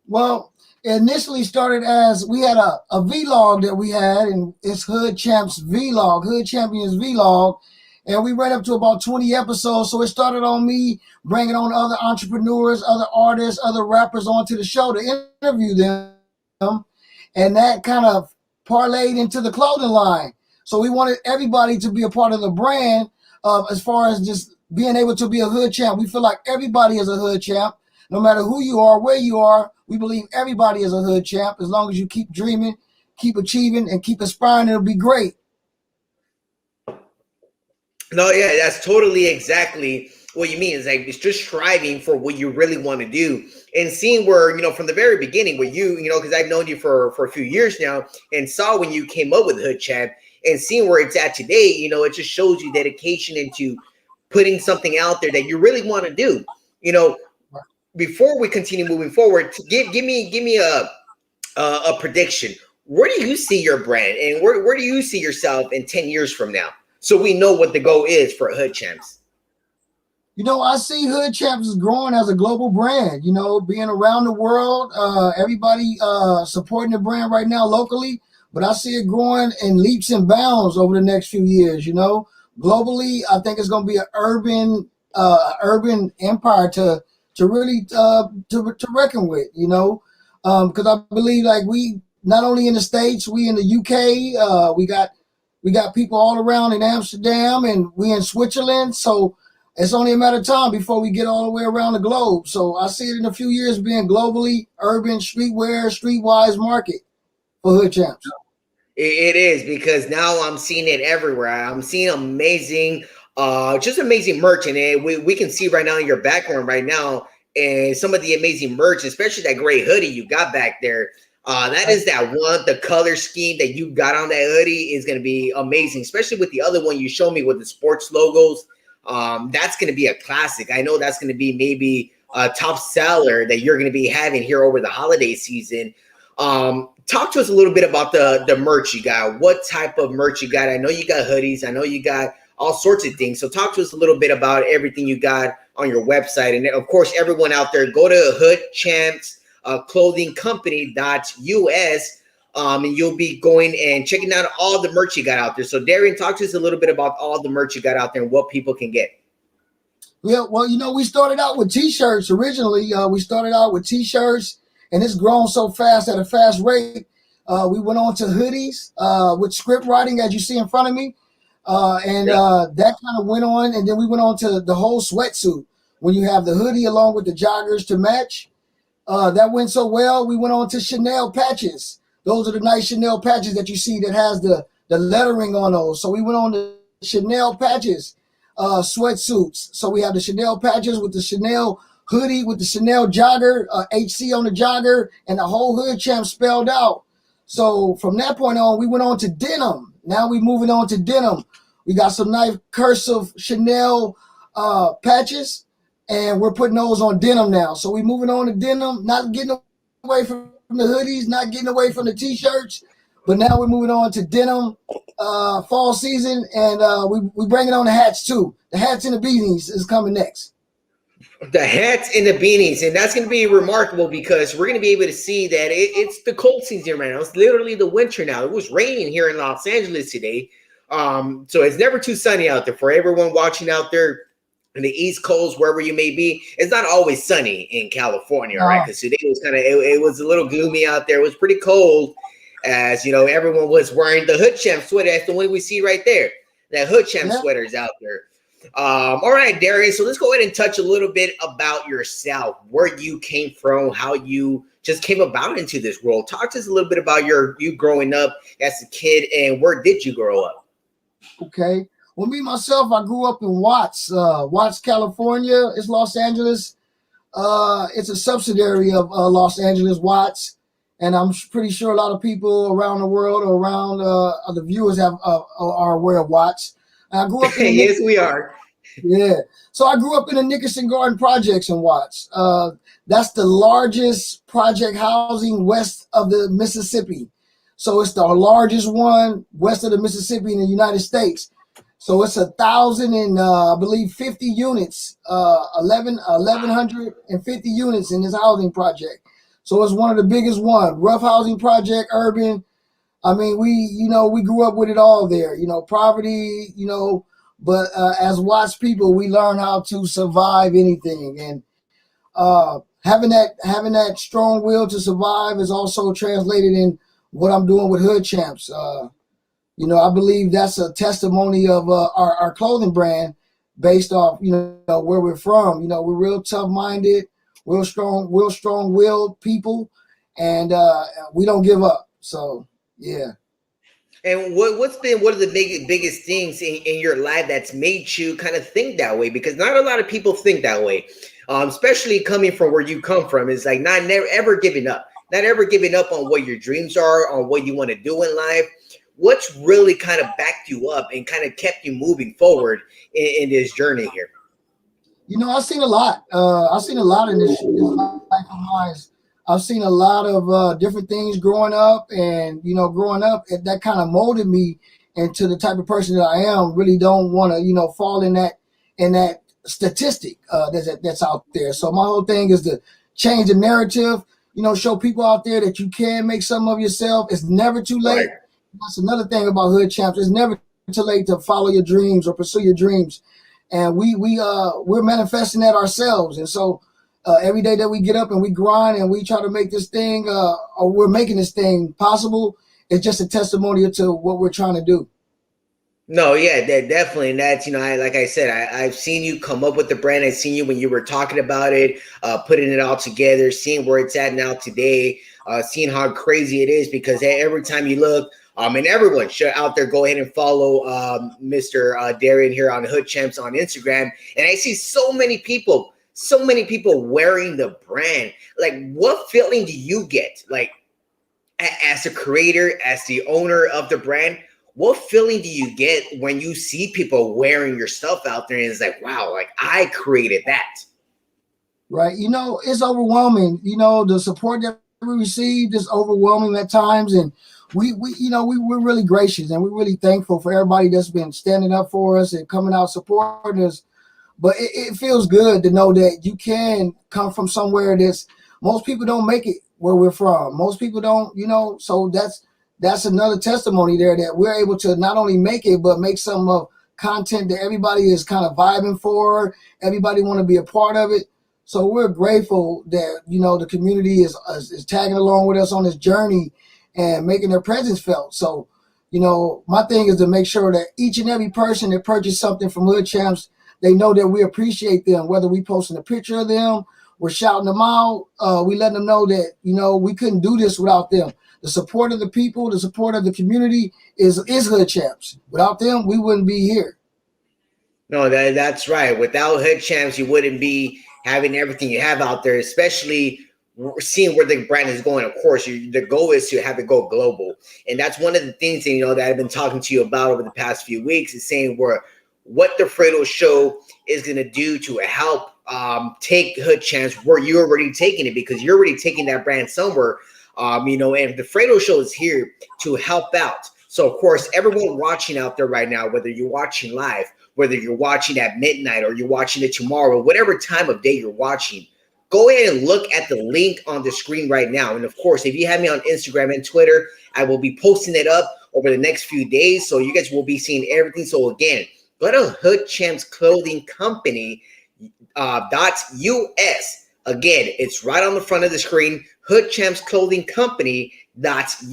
Well, it initially started as we had a vlog that we had, and it's HoodChamps Vlog, Hood Champions Vlog, and we ran up to about 20 episodes. So it started on me bringing on other entrepreneurs, other artists, other rappers onto the show to interview them, and that kind of parlayed into the clothing line. So we wanted everybody to be a part of the brand, as far as just being able to be a hood champ. We feel like everybody is a hood champ. No matter who you are, where you are, we believe everybody is a hood champ. As long as you keep dreaming, keep achieving, and keep aspiring, it'll be great. No, yeah, that's totally exactly what you mean. It's like it's just striving for what you really want to do, and seeing where, you know, from the very beginning, where you know, because I've known you for a few years now, and saw when you came up with HoodChamp, and seeing where it's at today, you know, it just shows you dedication into putting something out there that you really want to do. You know, before we continue moving forward, give me a prediction. Where do you see your brand, and where do you see yourself in 10 years from now? So we know what the goal is for HoodChamps. You know, I see HoodChamps is growing as a global brand, you know, being around the world, everybody supporting the brand right now locally, but I see it growing in leaps and bounds over the next few years, you know. Globally, I think it's going to be an urban empire to really to reckon with, you know, because I believe, like, we not only in the States, we in the UK, we got people all around in Amsterdam, and we in Switzerland. So it's only a matter of time before we get all the way around the globe. So I see it in a few years being globally urban, streetwear, streetwise market for HoodChamps. It is, because now I'm seeing it everywhere. I'm seeing amazing, just amazing merch, and we can see right now in your background right now, and some of the amazing merch, especially that gray hoodie you got back there. That is that one. The color scheme that you got on that hoodie is going to be amazing, especially with the other one you showed me with the sports logos. That's going to be a classic. I know that's going to be maybe a top seller that you're going to be having here over the holiday season. Talk to us a little bit about the merch you got. What type of merch you got? I know you got hoodies. I know you got all sorts of things. So talk to us a little bit about everything you got on your website. And of course, everyone out there, go to HoodChamps clothing company.us, and you'll be going and checking out all the merch you got out there. So Darian, talk to us a little bit about all the merch you got out there and what people can get. Yeah, well, you know, we started out with t-shirts originally. We started out with t-shirts, and it's grown so fast at a fast rate. We went on to hoodies with script writing, as you see in front of me. That kind of went on, and then we went on to the whole sweatsuit, when you have the hoodie along with the joggers to match. That went so well, we went on to Chanel patches. Those are the nice Chanel patches that you see that has the lettering on those. So we went on to Chanel patches, sweatsuits. So we have the Chanel patches with the Chanel hoodie, with the Chanel jogger, HC on the jogger, and the whole HoodChamp spelled out. So from that point on, we went on to denim. Now we're moving on to denim. We got some nice cursive Chanel patches, and we're putting those on denim now. So we're moving on to denim, not getting away from the hoodies, not getting away from the t-shirts, but now we're moving on to denim fall season, and we bringing on the hats too. The hats and the beanies is coming next. The hats and the beanies, and that's going to be remarkable, because we're going to be able to see that it's the cold season right now. It's literally the winter now. It was raining here in Los Angeles today, so it's never too sunny out there. For everyone watching out there in the East Coast, wherever you may be, it's not always sunny in California, right? Because today was kind of it was a little gloomy out there. It was pretty cold, as you know, everyone was wearing the HoodChamp sweater. That's the one we see right there. That HoodChamp sweater's out there. All right, Darian. So let's go ahead and touch a little bit about yourself, where you came from, how you just came about into this world. Talk to us a little bit about you growing up as a kid, and where did you grow up? Okay. Well, me, myself, I grew up in Watts, California. It's Los Angeles. It's a subsidiary of Los Angeles, Watts. and I'm pretty sure a lot of people around the world or around the viewers are aware of Watts. I grew up in the Yes, we are. Yeah. So I grew up in the Nickerson Garden Projects in Watts. That's the largest project housing west of the Mississippi. So it's the largest one west of the Mississippi in the United States. So it's 1,000 and I believe 50 units, 1,150 units in this housing project. So it's one of the biggest one. Rough housing project, urban. I mean, we grew up with it all there. Poverty, but as Watts people, we learn how to survive anything, and having that strong will to survive is also translated in what I'm doing with HoodChamps. I believe that's a testimony of our clothing brand based off where we're from. We're real tough-minded, real strong-willed people, and we don't give up. So yeah. And what's been one of the biggest things in your life that's made you kind of think that way? Because not a lot of people think that way, especially coming from where you come from. It's like never ever giving up, not ever giving up on what your dreams are, on what you want to do in life. What's really kind of backed you up and kind of kept you moving forward in this journey here? I've seen a lot. I've seen a lot in this life of mine. I've seen a lot of different things growing up, and growing up, that kind of molded me into the type of person that I am. Really don't want to fall in that statistic that's out there. So my whole thing is to change the narrative. Show people out there that you can make something of yourself. It's never too late. Right. That's another thing about HoodChamps. It's never too late to follow your dreams or pursue your dreams, and we're manifesting that ourselves. And so. Every day that we get up and we grind and we try to make this thing, or we're making this thing possible, it's just a testimonial to what we're trying to do. No, yeah, definitely. And that's, like I said, I've seen you come up with the brand. I've seen you when you were talking about it, putting it all together, seeing where it's at now today, seeing how crazy it is, because every time you look, and everyone should out there go ahead and follow Mr. Darian here on HoodChamps on Instagram. And I see so many people wearing the brand. Like, what feeling do you get? Like, as a creator, as the owner of the brand, what feeling do you get when you see people wearing your stuff out there and it's like, wow, like I created that? Right. It's overwhelming. The support that we received is overwhelming at times. And we're really gracious and we're really thankful for everybody that's been standing up for us and coming out supporting us. But it feels good to know that you can come from somewhere most people don't make it where we're from. Most people don't, so that's another testimony there that we're able to not only make it, but make some content that everybody is kind of vibing for. Everybody want to be a part of it. So we're grateful that, the community is tagging along with us on this journey and making their presence felt. So, my thing is to make sure that each and every person that purchased something from HoodChamps, they know that we appreciate them, whether we posting a picture of them, we're shouting them out, we letting them know that, we couldn't do this without them. The support of the people, the support of the community is HoodChamps. Without them, we wouldn't be here. No, that's right. Without HoodChamps, you wouldn't be having everything you have out there, especially seeing where the brand is going. Of course, the goal is to have it go global. And that's one of the things, that I've been talking to you about over the past few weeks, is saying what the Fredo Show is going to do to help take HoodChamps where you're already taking it, because you're already taking that brand somewhere, and the Fredo Show is here to help out. So, of course, everyone watching out there right now, whether you're watching live, whether you're watching at midnight or you're watching it tomorrow, whatever time of day you're watching, go ahead and look at the link on the screen right now. And, of course, if you have me on Instagram and Twitter, I will be posting it up over the next few days, so you guys will be seeing everything. So, again, go to HoodChamps Clothing Company .us. Again, it's right on the front of the screen, HoodChamps Clothing Company .us.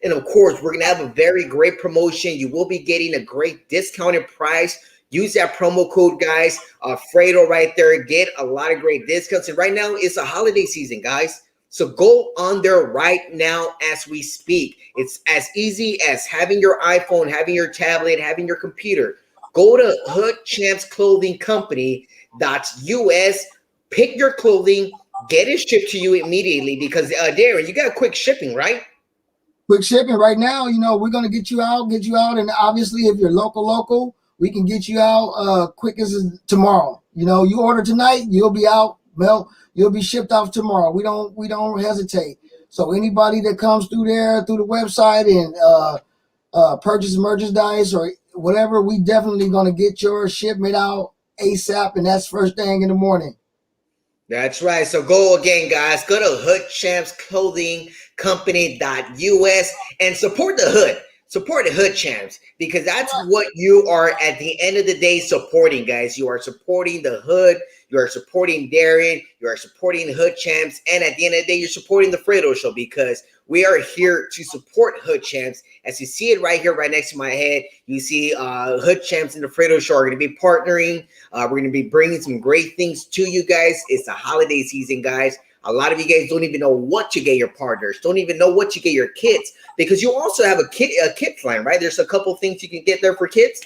And of course, we're going to have a very great promotion. You will be getting a great discounted price. Use that promo code, guys. Fredo right there. Get a lot of great discounts. And right now, it's a holiday season, guys. So go on there right now as we speak. It's as easy as having your iPhone, having your tablet, having your computer. Go to HoodChamps Clothing Company .us. Pick your clothing, get it shipped to you immediately because Darian, you got quick shipping, right? Quick shipping right now. We're gonna get you out, and obviously, if you're local, we can get you out quick as tomorrow. You order tonight, you'll be out. Well, you'll be shipped off tomorrow. We don't hesitate. So anybody that comes through the website and purchase merchandise or whatever, we definitely gonna get your shipment out ASAP, and that's first thing in the morning. That's right. So go again, guys. Go to HoodChampsClothingCompany.us and support the Hood. Support the Hood Champs because that's what you are at the end of the day supporting, guys. You are supporting the Hood. You are supporting Darian. You are supporting the Hood Champs. And at the end of the day, you're supporting the Fredo Show because we are here to support Hood Champs. As you see it right here, right next to my head, you see Hood Champs and the Fredo Show are going to be partnering. We're going to be bringing some great things to you guys. It's the holiday season, guys. A lot of you guys don't even know what to get your partners, don't even know what to get your kids, because you also have a kid line, right? There's a couple things you can get there for kids.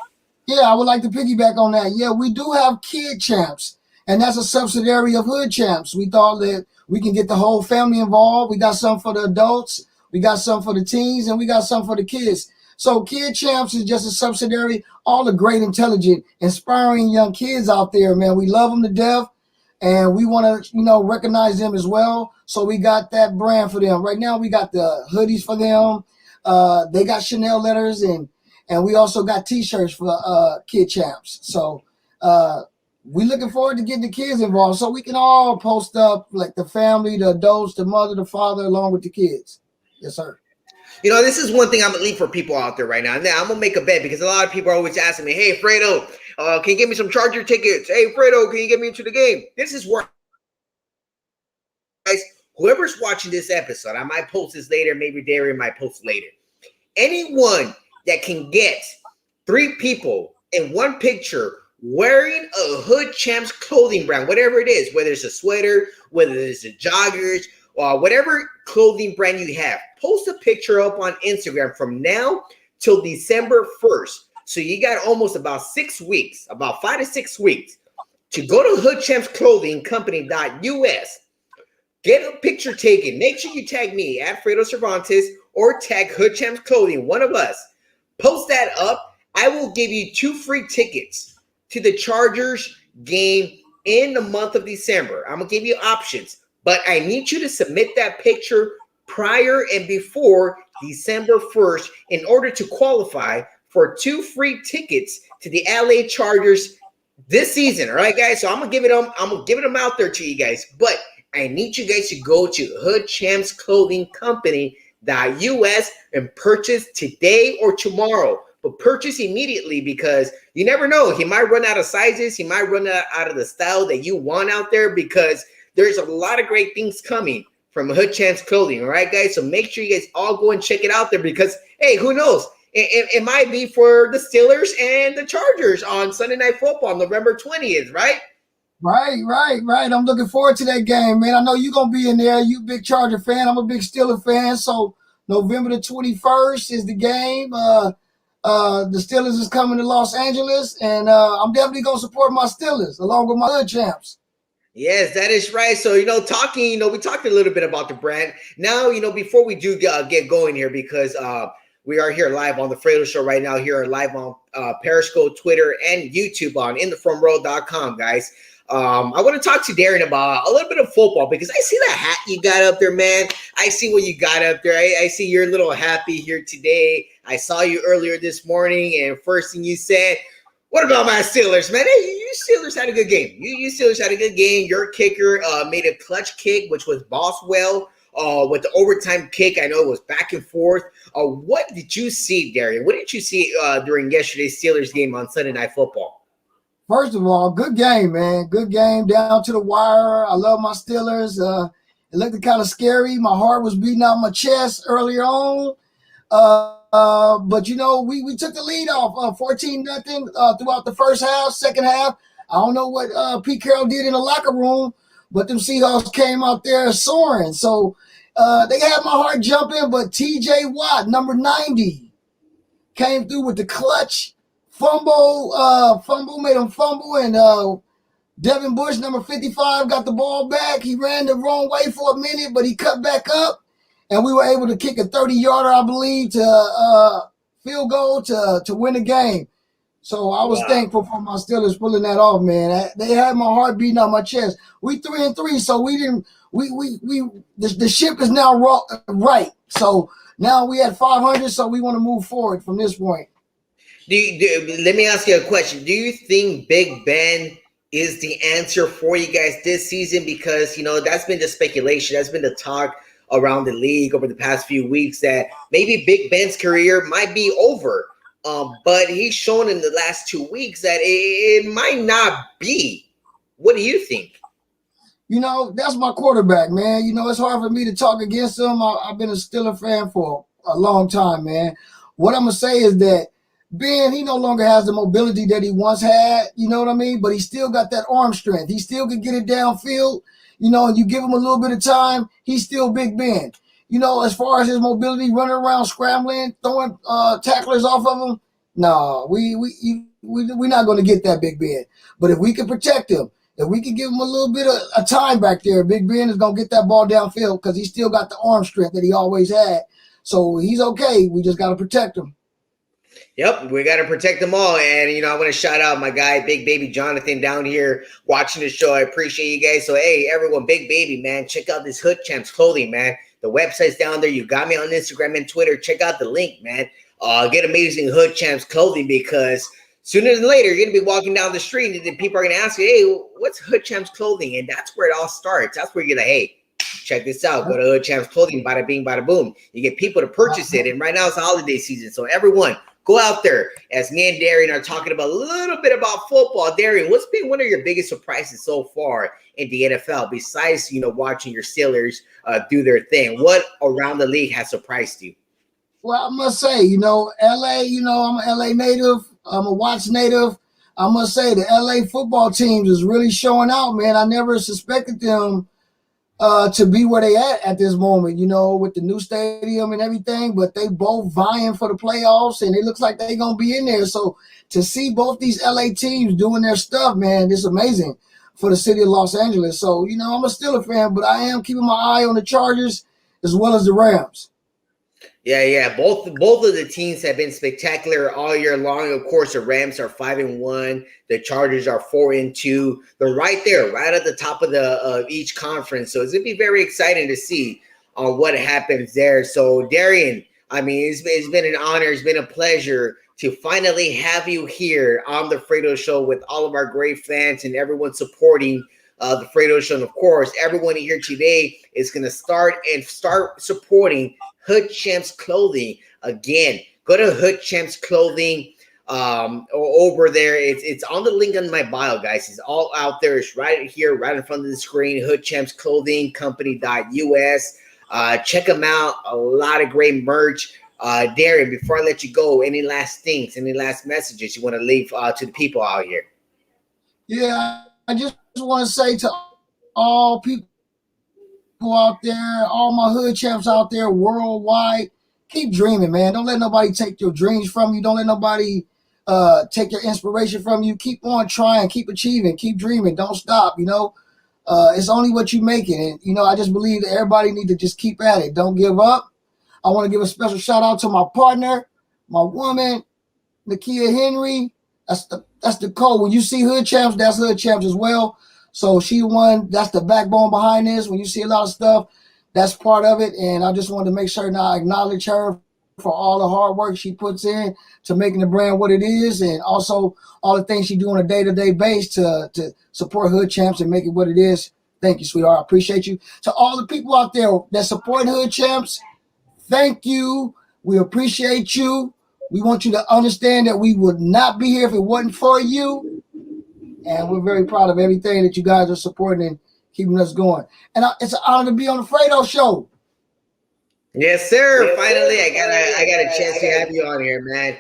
Yeah, I would like to piggyback on that. Yeah, we do have Kid Champs, and that's a subsidiary of Hood Champs. We thought that we can get the whole family involved. We got some for the adults, we got some for the teens, and we got some for the kids. So Kid Champs is just a subsidiary. All the great, intelligent, inspiring young kids out there, man. We love them to death. And we want to, recognize them as well. So we got that brand for them. Right now, we got the hoodies for them. They got Chanel letters, and we also got T-shirts for Kid Champs. So we looking forward to getting the kids involved so we can all post up, like the family, the adults, the mother, the father, along with the kids. Yes, sir. This is one thing I'm going to leave for people out there right now. Now, I'm going to make a bet because a lot of people are always asking me, hey, Fredo, can you give me some Charger tickets? Hey, Fredo, can you get me into the game? This is where, guys, whoever's watching this episode, I might post this later. Maybe Darian might post later. Anyone that can get 3 people in one picture wearing a Hood Champs clothing brand, whatever it is, whether it's a sweater, whether it's a joggers, whatever clothing brand you have, post a picture up on Instagram from now till December 1st. So you got almost about 6 weeks, about 5 to 6 weeks to go to HoodChampsClothingCompany.us, get a picture taken. Make sure you tag me at Fredo Cervantes or tag Hood Champs Clothing, one of us. Post that up. I will give you 2 free tickets to the Chargers game in the month of December. I'm going to give you options. But I need you to submit that picture prior and before December 1st in order to qualify for 2 free tickets to the LA Chargers this season. All right, guys. So I'm gonna give it them out there to you guys. But I need you guys to go to HoodChampsClothingCompany.us and purchase today or tomorrow. But purchase immediately because you never know. He might run out of sizes. He might run out of the style that you want out there because there's a lot of great things coming from Hood Champs Clothing. All right, guys. So make sure you guys all go and check it out there because, hey, who knows? It might be for the Steelers and the Chargers on Sunday Night Football, November 20th, right? Right. I'm looking forward to that game, man. I know you're going to be in there. You a big Charger fan. I'm a big Steeler fan. So November the 21st is the game. The Steelers is coming to Los Angeles, and I'm definitely going to support my Steelers along with my Hood Champs. Yes, that is right. So, we talked a little bit about the brand. Now, before we do get going here, because we are here live on the Fredo Show right now, here live on Periscope, Twitter, and YouTube on InTheFrontRow.com, guys. I want to talk to Darian about a little bit of football because I see the hat you got up there, man. I see what you got up there. I see you're a little happy here today. I saw you earlier this morning, and first thing you said, what about my Steelers, man? Hey, you Steelers had a good game. You Steelers had a good game. Your kicker made a clutch kick, which was Boswell. With the overtime kick, I know it was back and forth. What did you see, Darian? What did you see during yesterday's Steelers game on Sunday Night Football? First of all, good game, man. Good game down to the wire. I love my Steelers. It looked kind of scary. My heart was beating out my chest earlier on. But we took the lead off 14-0 throughout the first half. Second half, I don't know what Pete Carroll did in the locker room, but them Seahawks came out there soaring. So they had my heart jumping, but TJ Watt, number 90, came through with the clutch fumble, made him fumble, and Devin Bush, number 55, got the ball back. He ran the wrong way for a minute, but he cut back up, and we were able to kick a 30-yarder, I believe, to field goal to win the game. So I was thankful for my Steelers pulling that off, man. They had my heart beating out my chest. We 3-3, so we didn't. The ship is now right. So now we at 500, so we want to move forward from this point. Let me ask you a question. Do you think Big Ben is the answer for you guys this season? Because, you know, that's been the speculation. That's been the talk around the league over the past few weeks that maybe Big Ben's career might be over. But he's shown in the last 2 weeks that it might not be. What do you think? You know, that's my quarterback, man. You know, it's hard for me to talk against him. I've been a Steeler fan for a long time, man. What I'm going to say is that Ben, he no longer has the mobility that he once had, you know what I mean? But he still got that arm strength. He still can get it downfield, you know, and you give him a little bit of time, he's still Big Ben. You know, as far as his mobility, running around, scrambling, throwing tacklers off of him, no, we're not going to get that Big Ben. But if we can protect him, if we can give him a little bit of time back there, Big Ben is going to get that ball downfield because he still got the arm strength that he always had. So he's okay. We just got to protect him. Yep, we got to protect them all. And, you know, I want to shout out my guy, Big Baby Jonathan, down here watching the show. I appreciate you guys. So, hey, everyone, Big Baby, man, check out this HoodChamps clothing, man. The website's down there. You got me on Instagram and Twitter. Check out the link, man. Get amazing HoodChamps clothing because sooner than later, you're going to be walking down the street and people are going to ask you, hey, what's HoodChamps clothing? And that's where it all starts. That's where you're going to, hey, check this out. Go to HoodChamps clothing, bada bing, bada boom. You get people to purchase it. And right now it's the holiday season. So everyone, go out there. As me and Darian are talking about a little bit about football. Darian, what's been one of your biggest surprises so far in the NFL besides, you know, watching your Steelers do their thing? What around the league has surprised you? Well, I must say, you know, LA, you know, I'm an LA native. I'm a Watts native. I must say the LA football teams is really showing out, man. I never suspected them to be where they at this moment, you know, with the new stadium and everything, but they both vying for the playoffs and it looks like they're going to be in there. So to see both these LA teams doing their stuff, man, it's amazing for the city of Los Angeles. So, you know, I'm a Steelers fan, but I am keeping my eye on the Chargers as well as the Rams. Yeah. Both of the teams have been spectacular all year long. Of course, the Rams are 5-1. The Chargers are 4-2. They're right there, right at the top of each conference. So it's gonna be very exciting to see what happens there. So Darian, I mean, it's been an honor. It's been a pleasure to finally have you here on the Fredo Show with all of our great fans and everyone supporting the Fredo Show. And of course, everyone here today is going to start supporting HoodChamps clothing. Again, go to HoodChamps clothing over there. It's on the link on my bio, guys. It's all out there. It's right here, right in front of the screen. HoodChamps clothing company.us. Check them out. A lot of great merch. Darian, before I let you go, any last things, any last messages you want to leave to the people out here? Yeah, I just want to say to all people out there, all my HoodChamps out there worldwide, keep dreaming, man. Don't let nobody take your dreams from you. Don't let nobody take your inspiration from you. Keep on trying, keep achieving, keep dreaming. Don't stop, you know. It's only what you make it. And, you know, I just believe that everybody need to just keep at it. Don't give up. I want to give a special shout out to my partner, my woman, Nakia Henry. That's the code. When you see HoodChamps, that's HoodChamps as well. So she won. That's the backbone behind this. When you see a lot of stuff, that's part of it. And I just wanted to make sure that I acknowledge her for all the hard work she puts in to making the brand what it is, and also all the things she do on a day-to-day basis to support HoodChamps and make it what it is. Thank you, sweetheart. I appreciate you. To all the people out there that support HoodChamps, thank you. We appreciate you. We want you to understand that we would not be here if it wasn't for you. And we're very proud of everything that you guys are supporting and keeping us going. And it's an honor to be on the Fredo Show. Yes, sir. Yes, finally, sir. I got a chance to have you on here, man.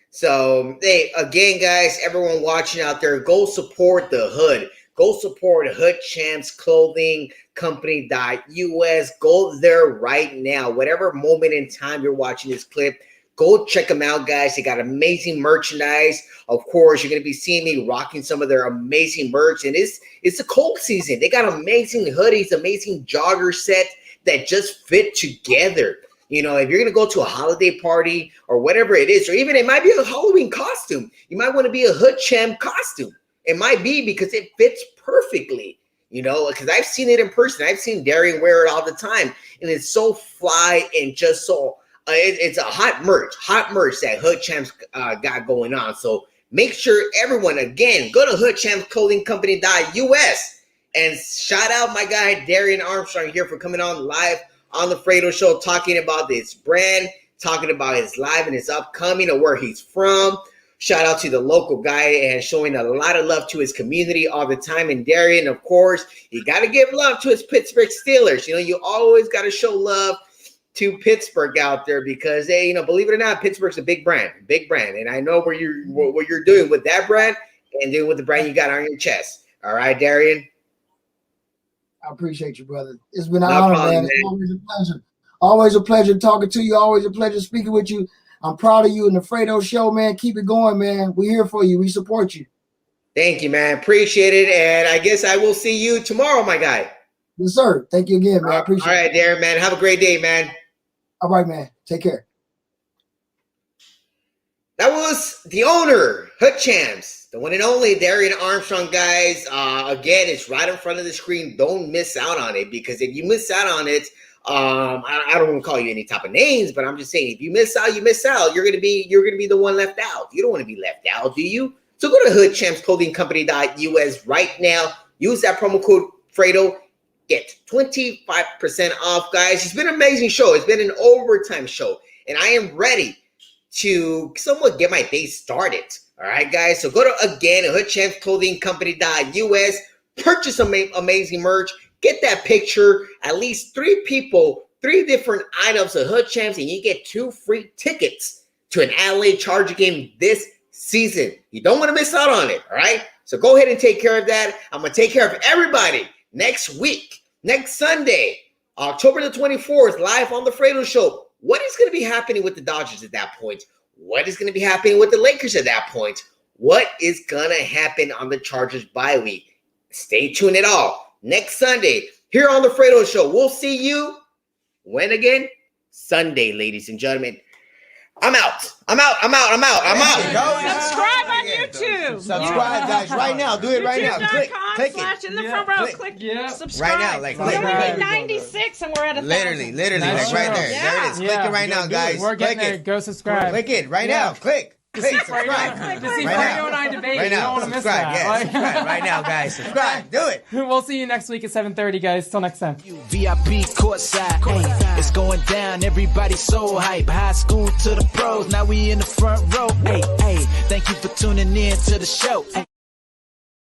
So, hey, again, guys, everyone watching out there, go support the hood. Go support HoodChamps clothing company.us. Go there right now. Whatever moment in time you're watching this clip, Go check them out, guys. They got amazing merchandise. Of course, you're going to be seeing me rocking some of their amazing merch. And it's the cold season. They got amazing hoodies, amazing jogger set that just fit together. You know, if you're going to go to a holiday party or whatever it is, or even it might be a Halloween costume. You might want to be a HoodChamp costume. It might be because it fits perfectly. You know, because I've seen it in person. I've seen Darian wear it all the time. And it's so fly and just so, it's a hot merch that HoodChamps got going on. So make sure everyone, again, go to HoodChampsClothingCompany.us and shout out my guy, Darian Armstrong here for coming on live on the Fredo Show, talking about this brand, talking about his live and his upcoming or where he's from. Shout out to the local guy and showing a lot of love to his community all the time. And Darian, of course, you got to give love to his Pittsburgh Steelers. You know, you always got to show love to Pittsburgh out there because they, you know, believe it or not, Pittsburgh's a big brand. And I know what you're doing with that brand and doing with the brand you got on your chest. All right, Darian. I appreciate you, brother. It's been an honor, man. It's always a pleasure. Always a pleasure talking to you. Always a pleasure speaking with you. I'm proud of you and the Fredo Show, man. Keep it going, man. We're here for you. We support you. Thank you, man. Appreciate it. And I guess I will see you tomorrow, my guy. Yes, sir. Thank you again, man. I appreciate it. All right, Darren, man. Have a great day, man. All right, man. Take care. That was the owner, HoodChamps, the one and only Darian Armstrong, guys. Again, it's right in front of the screen. Don't miss out on it because if you miss out on it, I don't want to call you any type of names, but I'm just saying if you miss out, you miss out. You're gonna be the one left out. You don't want to be left out, do you? So go to HoodChampsClothingCompany.us right now. Use that promo code Fredo. Get 25% off, guys. It's been an amazing show. It's been an overtime show, and I am ready to somewhat get my day started. All right, guys. So go to again HoodChampsClothingCompany.us. Purchase some amazing merch. Get that picture, at least 3 people, 3 different items of HoodChamps, and you get 2 free tickets to an LA Charger game this season. You don't want to miss out on it, all right? So go ahead and take care of that. I'm going to take care of everybody next week, next Sunday, October the 24th, live on the Fredo Show. What is going to be happening with the Dodgers at that point? What is going to be happening with the Lakers at that point? What is going to happen on the Chargers bye week? Stay tuned at all. Next Sunday, here on the Fredo Show. We'll see you when again? Sunday, ladies and gentlemen. I'm out. Subscribe on YouTube. Subscribe, guys, right now. Do it right now. Click it. In the front row. Click subscribe. Right now, like we only need 96 and we're at 1,000. Literally, like right there. Yeah. There it is. Click it right now, guys. We're getting Click there. it. Go subscribe. Click it right now. Click. Subscribe. To see Fredo and I debate. Right You don't now. want to miss Subscribe. that. Yeah, subscribe right now, guys. Subscribe. Do it. We'll see you next week at 7:30, guys. Till next time. VIP courtside, ay, it's going down, everybody so hype. High school to the pros, now we in the front row. Hey, hey, thank you for tuning in to the show.